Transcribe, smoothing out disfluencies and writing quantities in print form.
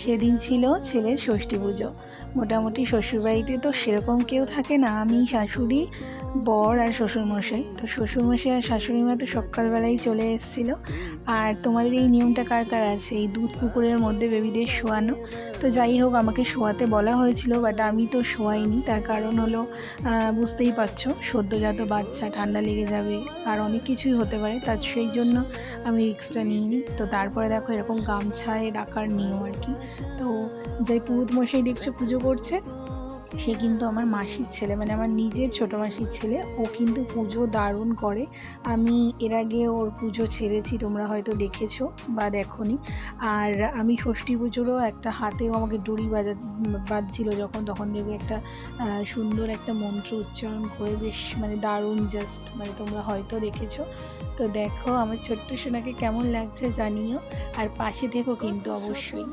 সেদিন ছিল ছেলের ষষ্ঠী পুজো। মোটামুটি শ্বশুরবাড়িতে তো সেরকম কেউ থাকে না, আমি, শাশুড়ি, বর আর শ্বশুরমশাই। তো শ্বশুরমশাই আর শাশুড়ি মা তো সকালবেলাই চলে এসেছিলো। আর তোমাদের এই নিয়মটা কার কার আছে, এই দুধ পুকুরের মধ্যে বেবিদের শোয়ানো? তো যাই হোক, আমাকে শোয়াতে বলা হয়েছিল, বাট আমি তো শোয়াইনি। তার কারণ হলো, বুঝতেই পারছো, সদ্যজাত বাচ্চা, ঠান্ডা লেগে যাবে আর অনেক কিছুই হতে পারে, তার সেই জন্য আমি রিস্কটা নিইনি। তো তারপরে দেখো এরকম গামছায় ডাকার নিয়ম আর কি। তো যে পুরোহিত মশাই দেখছো পুজো করছে, সে কিন্তু আমার মাসির ছেলে, মানে আমার নিজের ছোটো মাসির ছেলে। ও কিন্তু পুজো দারুণ করে। আমি এর আগে ওর পুজো ছেড়েছি, তোমরা হয়তো দেখেছো বা দেখোনি। আর আমি ষষ্ঠী পুজোরও একটা হাতেও আমাকে ডুরি বাজছিল যখন, তখন দেখবে একটা সুন্দর একটা মন্ত্র উচ্চারণ করে, বেশ মানে দারুণ, জাস্ট মানে তোমরা হয়তো দেখেছো। তো দেখো আমার ছোট্ট সোনাকে কেমন লাগছে জানিও, আর পাশে থেকো কিন্তু অবশ্যই।